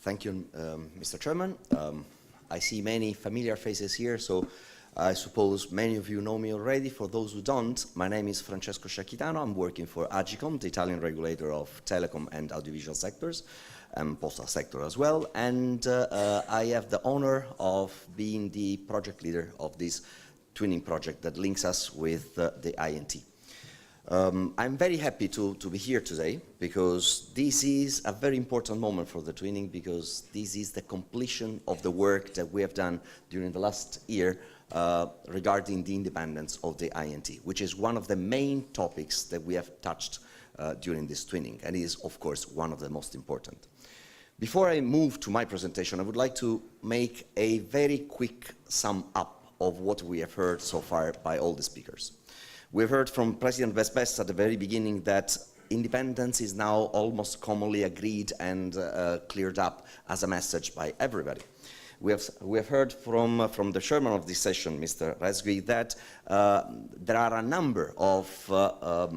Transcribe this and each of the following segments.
Thank you, Mr. Chairman. I see many familiar faces here, so I suppose many of you know me already. For those who don't, my name is Francesco Sciacchitano. I'm working for Agicom, the Italian regulator of telecom and audiovisual sectors, and postal sector as well. And I have the honor of being the project leader of this twinning project that links us with the INT. I'm very happy to be here today because this is a very important moment for the twinning, because this is the completion of the work that we have done during the last year regarding the independence of the INT, which is one of the main topics that we have touched during this twinning, and is, of course, one of the most important. Before I move to my presentation, I would like to make a very quick sum up of what we have heard so far by all the speakers. We've heard from President Vespes at the very beginning that independence is now almost commonly agreed and cleared up as a message by everybody. We have heard from the chairman of this session, Mr. Rezgui, that there are a number of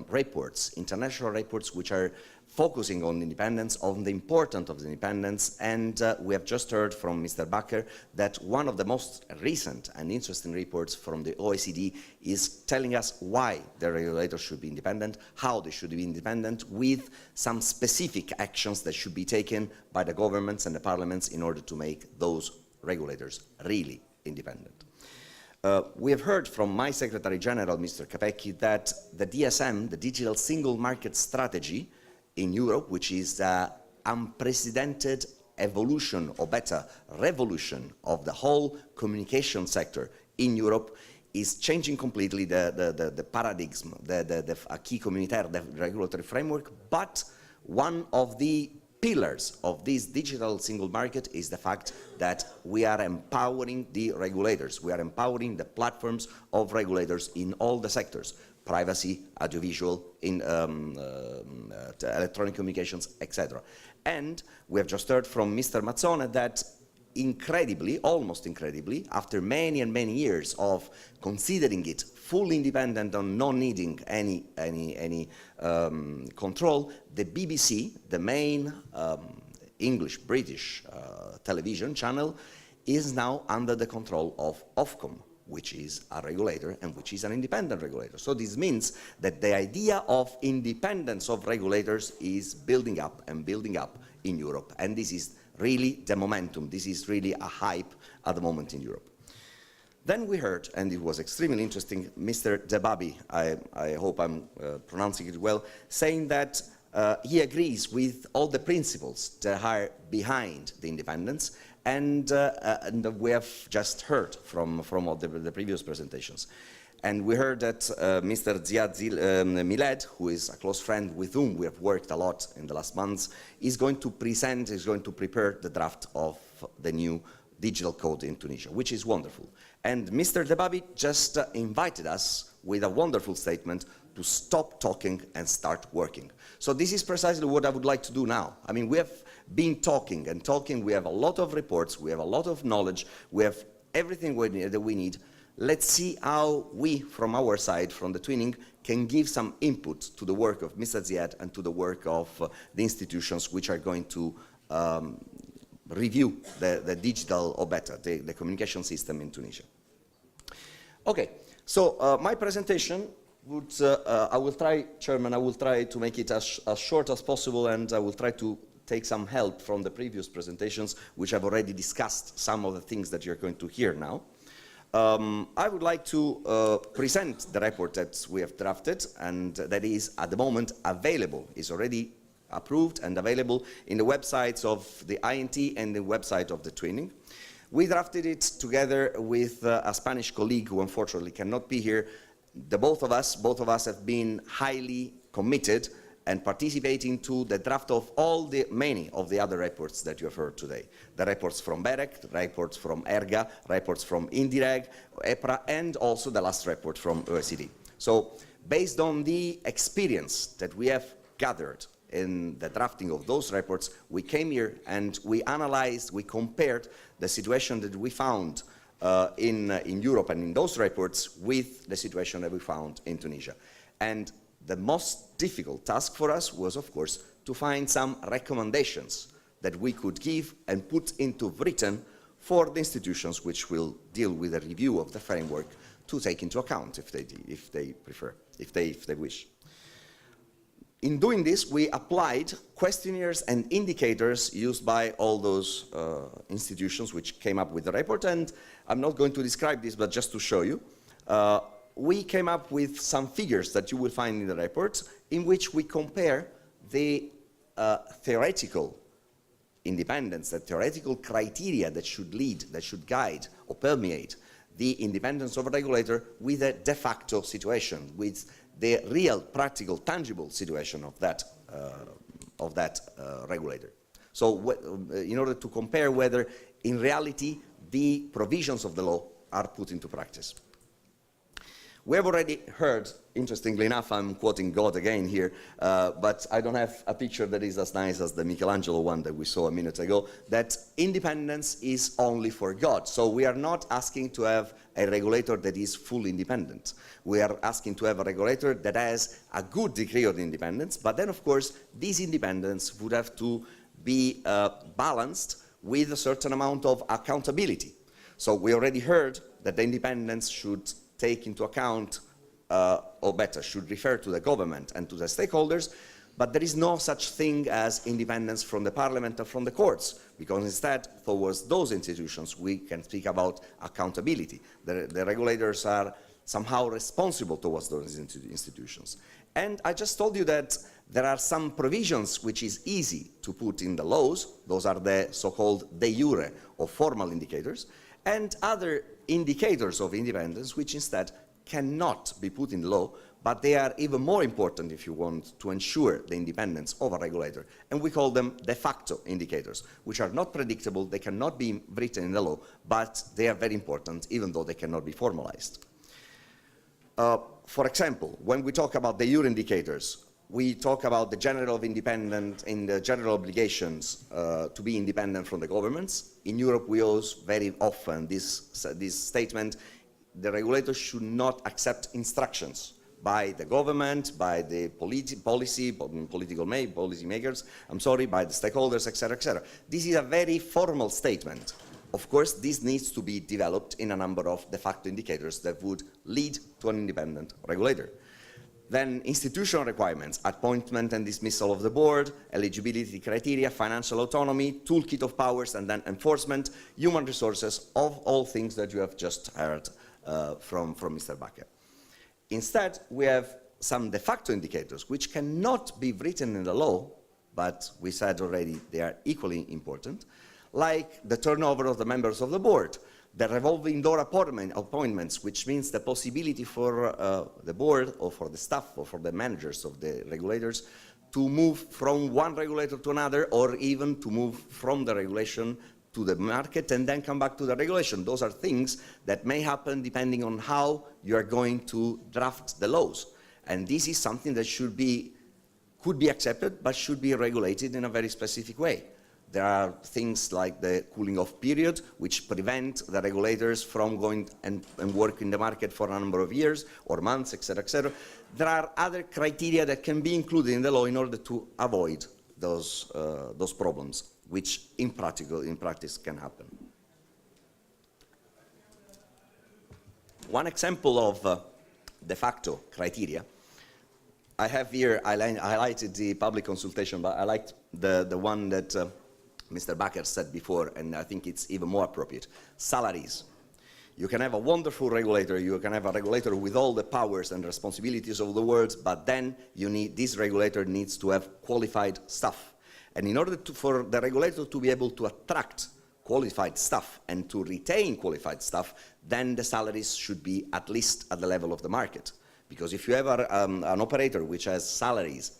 reports, international reports, which are focusing on independence, on the importance of the independence, and we have just heard from Mr. Bakker that one of the most recent and interesting reports from the OECD is telling us why the regulators should be independent, how they should be independent, with some specific actions that should be taken by the governments and the parliaments in order to make those regulators really independent. We have heard from my Secretary General, Mr. Capecchi, that the DSM, the Digital Single Market Strategy, in Europe, which is an unprecedented evolution, or better, revolution of the whole communication sector in Europe, is changing completely the paradigm, the acquis communautaire, the regulatory framework. But one of the pillars of this digital single market is the fact that we are empowering the regulators. We are empowering the platforms of regulators in all the sectors: privacy, audiovisual, in electronic communications, etc. And we have just heard from Mr. Mazzone that incredibly, almost incredibly, after many and many years of considering it fully independent and not needing any control, the BBC, the main English-British television channel, is now under the control of Ofcom, which is a regulator and which is an independent regulator. So this means that the idea of independence of regulators is building up and building up in Europe. And this is really the momentum. This is really a hype at the moment in Europe. Then we heard, and it was extremely interesting, Mr. Debabi, I hope I'm pronouncing it well, saying that he agrees with all the principles that are behind the independence. And we have just heard from all the previous presentations. And we heard that Mr. Ziad Miled, who is a close friend with whom we have worked a lot in the last months, is going to prepare the draft of the new digital code in Tunisia, which is wonderful. And Mr. Debabi just invited us with a wonderful statement to stop talking and start working. So this is precisely what I would like to do now. I mean, we have been talking and talking, we have a lot of reports, we have a lot of knowledge, we have everything that we need. Let's see how we, from our side, from the twinning, can give some input to the work of Mr. Ziad and to the work of the institutions which are going to review the digital, or better, the communication system in Tunisia. Okay, so my presentation would, I will try, Chairman, I will try to make it as short as possible, and I will try to take some help from the previous presentations, which have already discussed some of the things that you're going to hear now. I would like to present the report that we have drafted, and that is at the moment available, is already approved and available in the websites of the INT and the website of the twinning. We drafted it together with a Spanish colleague who unfortunately cannot be here. Both of us have been highly committed and participating to the draft of many of the other reports that you have heard today. The reports from BEREC, the reports from ERGA, reports from INDIREG, EPRA, and also the last report from OECD. So based on the experience that we have gathered in the drafting of those reports, we came here and we analyzed, we compared the situation that we found in Europe and in those reports with the situation that we found in Tunisia. And the most difficult task for us was, of course, to find some recommendations that we could give and put into written for the institutions which will deal with a review of the framework to take into account if they prefer, if they wish. In doing this, we applied questionnaires and indicators used by all those institutions which came up with the report, and I'm not going to describe this, but just to show you. We came up with some figures that you will find in the report, in which we compare the theoretical independence, the theoretical criteria that should lead, that should guide or permeate the independence of a regulator with a de facto situation, with the real, practical, tangible situation of that regulator. So in order to compare whether in reality the provisions of the law are put into practice. We have already heard, interestingly enough, I'm quoting God again here, but I don't have a picture that is as nice as the Michelangelo one that we saw a minute ago, that independence is only for God. So we are not asking to have a regulator that is fully independent. We are asking to have a regulator that has a good degree of independence, but then of course this independence would have to be balanced with a certain amount of accountability. So we already heard that the independence should take into account, or better, should refer to the government and to the stakeholders, but there is no such thing as independence from the parliament or from the courts, because instead, towards those institutions, we can speak about accountability. The regulators are somehow responsible towards those institutions. And I just told you that there are some provisions which is easy to put in the laws. Those are the so-called de jure or formal indicators, and other indicators of independence which instead cannot be put in law, but they are even more important if you want to ensure the independence of a regulator. And we call them de facto indicators, which are not predictable, they cannot be written in the law, but they are very important even though they cannot be formalized. For example, when we talk about de jure indicators, we talk about the general of independent in the general obligations to be independent from the governments. In Europe, we use very often this statement: the regulator should not accept instructions by the government, by the political makers, by the stakeholders, etc., etc. This is a very formal statement. Of course, this needs to be developed in a number of de facto indicators that would lead to an independent regulator. Then institutional requirements, appointment and dismissal of the board, eligibility criteria, financial autonomy, toolkit of powers, and then enforcement, human resources, of all things that you have just heard from Mr. Bakker. Instead, we have some de facto indicators which cannot be written in the law, but we said already they are equally important, like the turnover of the members of the board, the revolving door appointments, which means the possibility for the board or for the staff or for the managers of the regulators to move from one regulator to another, or even to move from the regulation to the market and then come back to the regulation. Those are things that may happen depending on how you are going to draft the laws. And this is something that could be accepted, but should be regulated in a very specific way. There are things like the cooling off period, which prevent the regulators from going and work in the market for a number of years or months, etc., etc. There are other criteria that can be included in the law in order to avoid those problems, which in practice can happen. One example of de facto criteria, I have here, I highlighted the public consultation, but I liked the one that Mr. Bakker said before, and I think it's even more appropriate. Salaries. You can have a wonderful regulator, you can have a regulator with all the powers and responsibilities of the world, but then this regulator needs to have qualified staff. And in order for the regulator to be able to attract qualified staff and to retain qualified staff, then the salaries should be at least at the level of the market. Because if you have an operator which has salaries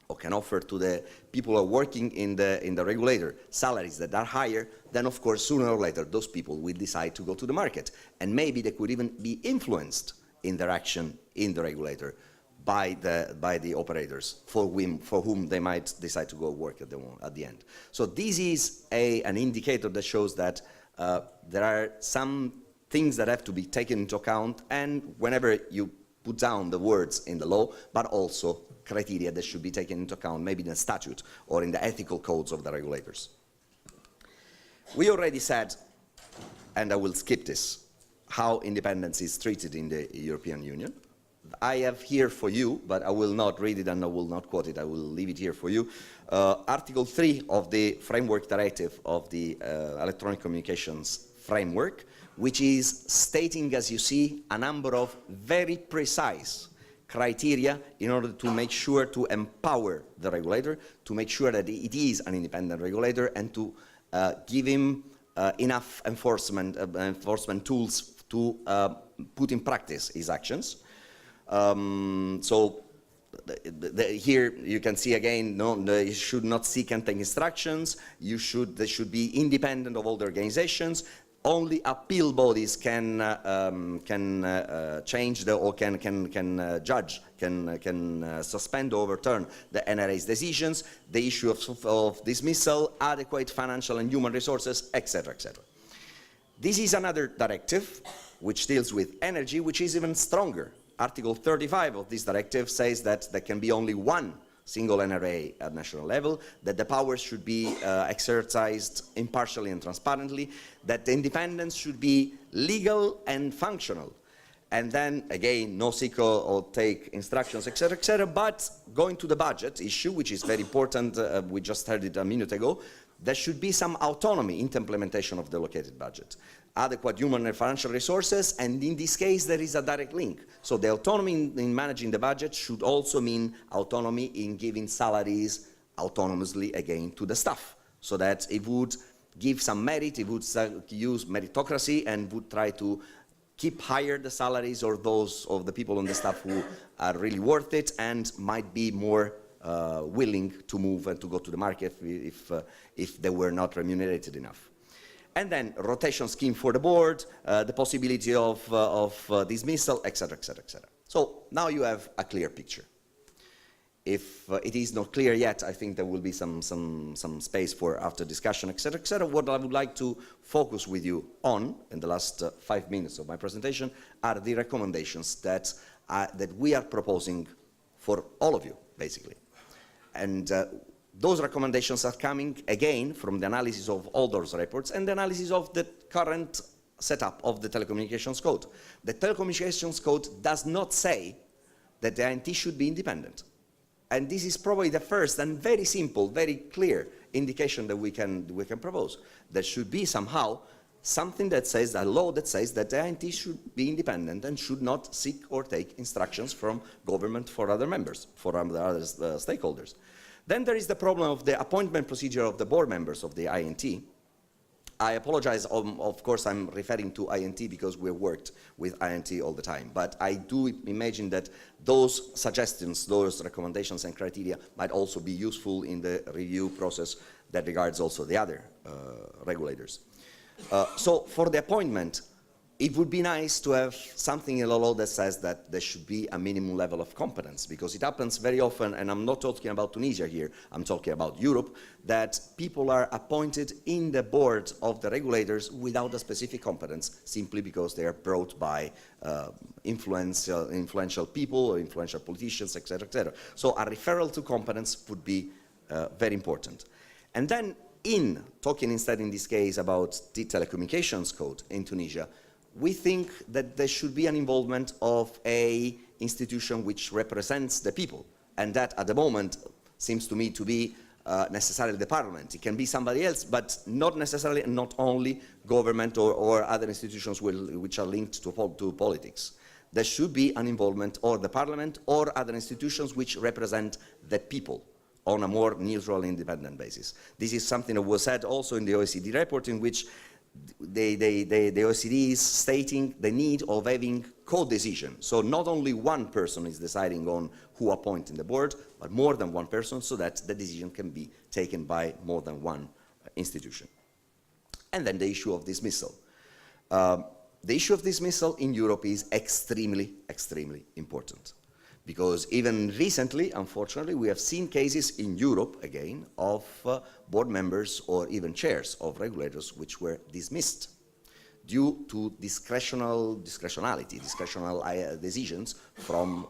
or can offer to the people who are working in the regulator salaries that are higher, then of course sooner or later those people will decide to go to the market. And maybe they could even be influenced in their action in the regulator by the operators for whom they might decide to go work at the end. So this is an indicator that shows that there are some things that have to be taken into account, and whenever you put down the words in the law, but also criteria that should be taken into account, maybe in the statute or in the ethical codes of the regulators. We already said, and I will skip this, how independence is treated in the European Union. I have here for you, but I will not read it and I will not quote it, I will leave it here for you. Article 3 of the Framework Directive of the Electronic Communications Framework, which is stating, as you see, a number of very precise criteria in order to make sure to empower the regulator, to make sure that it is an independent regulator, and to give him enough enforcement tools to put in practice his actions. Here you can see again, you should not seek and take instructions. They should be independent of all the organizations. Only appeal bodies can change or can judge, can suspend or overturn the NRA's decisions. The issue of dismissal, adequate financial and human resources, etc., etc. This is another directive which deals with energy, which is even stronger. Article 35 of this directive says that there can be only one single NRA at national level, that the powers should be exercised impartially and transparently, that the independence should be legal and functional. And then, again, no seek or take instructions, etc., but going to the budget issue, which is very important, we just heard it a minute ago, there should be some autonomy in the implementation of the allocated budget. Adequate human and financial resources, and in this case there is a direct link. So the autonomy in managing the budget should also mean autonomy in giving salaries autonomously again to the staff, so that it would give some merit, it would use meritocracy and would try to keep higher the salaries or those of the people on the staff who are really worth it and might be more willing to move and to go to the market if they were not remunerated enough. And then rotation scheme for the board, the possibility of dismissal, etc., etc., etc. So now you have a clear picture. If it is not clear yet, I think there will be some space for after discussion, etc., etc. What I would like to focus with you on in the last 5 minutes of my presentation are the recommendations that we are proposing for all of you, basically. And those recommendations are coming, again, from the analysis of all those reports and the analysis of the current setup of the Telecommunications Code. The Telecommunications Code does not say that the INT should be independent. And this is probably the first and very simple, very clear indication that we can propose. There should be somehow something that says, a law that says that the INT should be independent and should not seek or take instructions from government for other members, for other stakeholders. Then there is the problem of the appointment procedure of the board members of the INT. I apologize, of course I'm referring to INT because we worked with INT all the time, but I do imagine that those suggestions, those recommendations and criteria might also be useful in the review process that regards also the other regulators. So for the appointment, it would be nice to have something in the law that says that there should be a minimum level of competence, because it happens very often, and I'm not talking about Tunisia here, I'm talking about Europe, that people are appointed in the board of the regulators without a specific competence, simply because they are brought by influential people or influential politicians, etc., etc. So a referral to competence would be very important. And then in talking instead in this case about the Telecommunications Code in Tunisia, we think that there should be an involvement of an institution which represents the people, and that at the moment seems to me to be necessarily the parliament. It can be somebody else, but not necessarily and not only government or other institutions which are linked to politics. There should be an involvement of the parliament or other institutions which represent the people on a more neutral, independent basis. This is something that was said also in the OECD report, in which the OECD is stating the need of having co-decision. So not only one person is deciding on who appoint in the board, but more than one person, so that the decision can be taken by more than one institution. And then the issue of dismissal. The issue of dismissal in Europe is extremely, extremely important. Because even recently, unfortunately, we have seen cases in Europe, again, of board members or even chairs of regulators which were dismissed due to discretional decisions from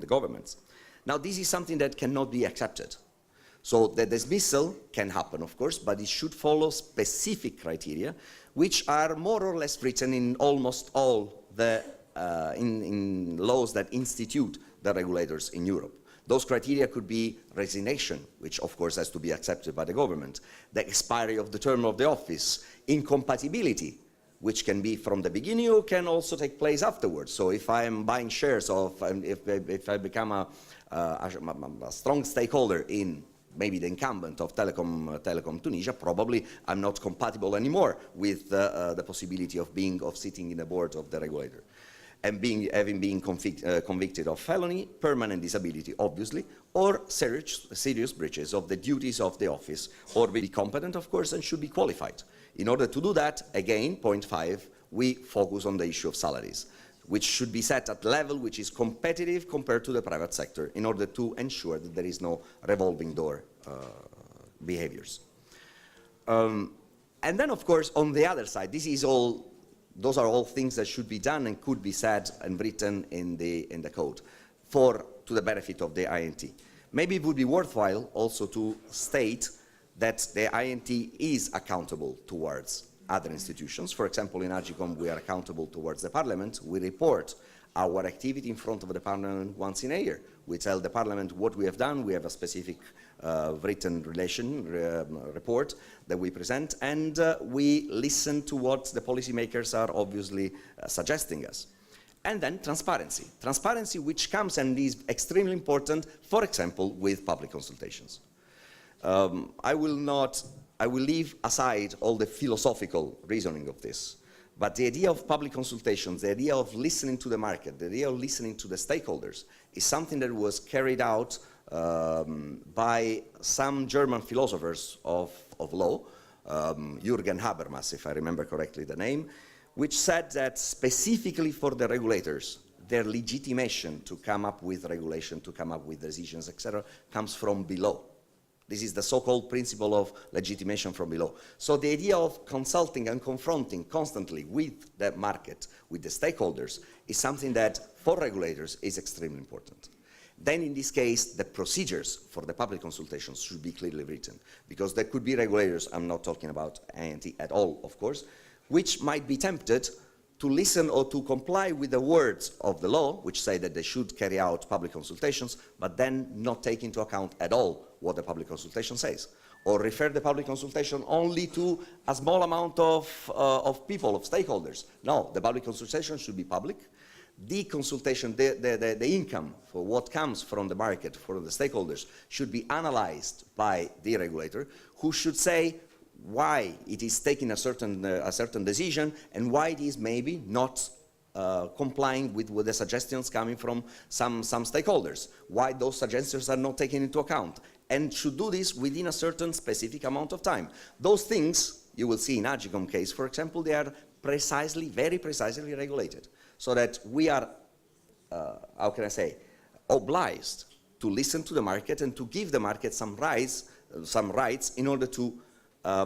the governments. Now, this is something that cannot be accepted. So the dismissal can happen, of course, but it should follow specific criteria, which are more or less written in almost all the in laws that institute the regulators in Europe. Those criteria could be resignation, which of course has to be accepted by the government, the expiry of the term of the office, incompatibility, which can be from the beginning or can also take place afterwards. So if I am buying shares of, if I become a strong stakeholder in maybe the incumbent of Telecom Tunisia, probably I'm not compatible anymore with the possibility of sitting in the board of the regulator. And having been convicted of felony, permanent disability, obviously, or serious breaches of the duties of the office, or be competent, of course, and should be qualified. In order to do that, again, point 5, we focus on the issue of salaries, which should be set at level which is competitive compared to the private sector, in order to ensure that there is no revolving door behaviors. And then, of course, on the other side, those are all things that should be done and could be said and written in the code to the benefit of the INT. Maybe it would be worthwhile also to state that the INT is accountable towards other institutions. For example, in AGCOM, we are accountable towards the Parliament. We report our activity in front of the Parliament once in a year. We tell the Parliament what we have done. We have a specific written report that we present, and we listen to what the policymakers are obviously suggesting us. And then transparency. Transparency which comes and is extremely important, for example, with public consultations. I will leave aside all the philosophical reasoning of this, but the idea of public consultations, the idea of listening to the market, the idea of listening to the stakeholders is something that was carried out by some German philosophers of law, Jürgen Habermas, if I remember correctly the name, which said that specifically for the regulators, their legitimation to come up with regulation, to come up with decisions, etc., comes from below. This is the so-called principle of legitimation from below. So the idea of consulting and confronting constantly with the market, with the stakeholders, is something that for regulators is extremely important. Then in this case, the procedures for the public consultations should be clearly written, because there could be regulators, I'm not talking about INT at all, of course, which might be tempted to listen or to comply with the words of the law, which say that they should carry out public consultations, but then not take into account at all what the public consultation says, or refer the public consultation only to a small amount of people, of stakeholders. No, the public consultation should be public. The consultation, the income for what comes from the market, for the stakeholders, should be analyzed by the regulator, who should say why it is taking a certain decision and why it is maybe not complying with the suggestions coming from some stakeholders, why those suggestions are not taken into account, and should do this within a certain specific amount of time. Those things, you will see in AGCOM case, for example, they are precisely, very precisely regulated, so that we are, how can I say, obliged to listen to the market and to give the market some rights in order to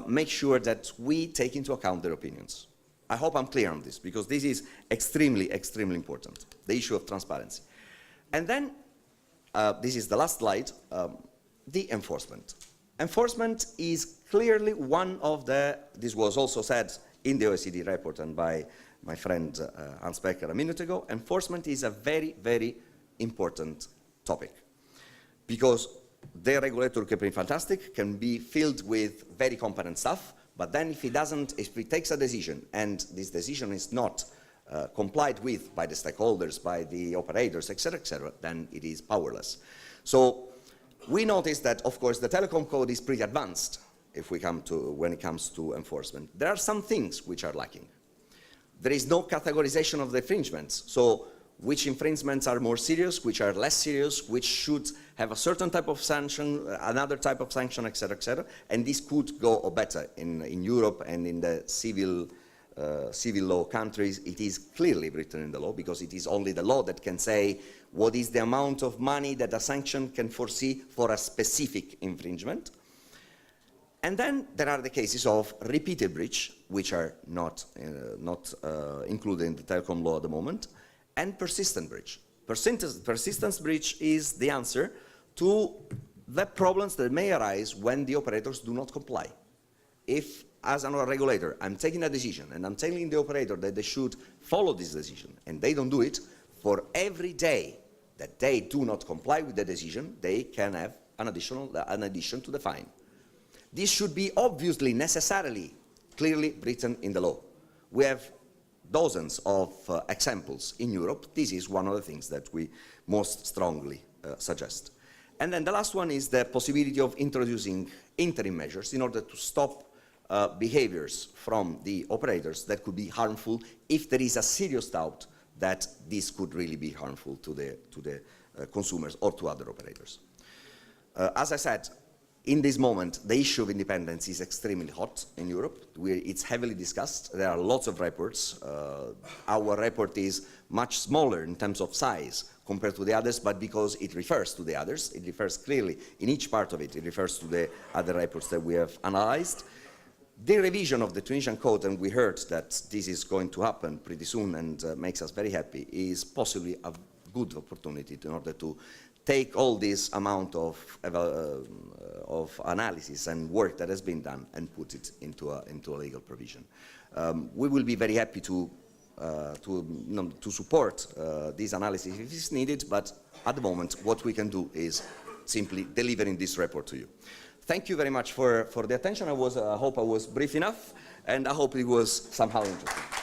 make sure that we take into account their opinions. I hope I'm clear on this, because this is extremely, extremely important, the issue of transparency. And then, this is the last slide, the enforcement. Enforcement is clearly one of this was also said in the OECD report and by my friend Hans Becker a minute ago, enforcement is a very, very important topic, because the regulator can be fantastic, can be filled with very competent staff, but then if he takes a decision and this decision is not complied with by the stakeholders, by the operators, etc., then it is powerless. So we notice that, of course, the telecom code is pretty advanced when it comes to enforcement. There are some things which are lacking. There is no categorization of the infringements. So which infringements are more serious, which are less serious, which should have a certain type of sanction, another type of sanction, etc., and this could go better in Europe and in the civil law countries. It is clearly written in the law, because it is only the law that can say what is the amount of money that a sanction can foresee for a specific infringement. And then there are the cases of repeated breach, which are not included in the telecom law at the moment, and persistent breach. Persistence breach is the answer to the problems that may arise when the operators do not comply. If, as a regulator, I'm taking a decision and I'm telling the operator that they should follow this decision and they don't do it, for every day that they do not comply with the decision, they can have an addition to the fine. This should be obviously, necessarily, clearly written in the law. We have dozens of examples in Europe. This is one of the things that we most strongly suggest. And then the last one is the possibility of introducing interim measures in order to stop behaviors from the operators that could be harmful if there is a serious doubt that this could really be harmful to the consumers or to other operators. As I said, in this moment, the issue of independence is extremely hot in Europe. It's heavily discussed. There are lots of reports. Our report is much smaller in terms of size compared to the others, but because it refers to the others, it refers clearly in each part of it, it refers to the other reports that we have analyzed. The revision of the Tunisian code, and we heard that this is going to happen pretty soon and makes us very happy, is possibly a good opportunity in order to take all this amount of analysis and work that has been done and put it into a legal provision. We will be very happy to support this analysis if it's needed, but at the moment what we can do is simply delivering this report to you. Thank you very much for the attention. I hope I was brief enough, and I hope it was somehow interesting.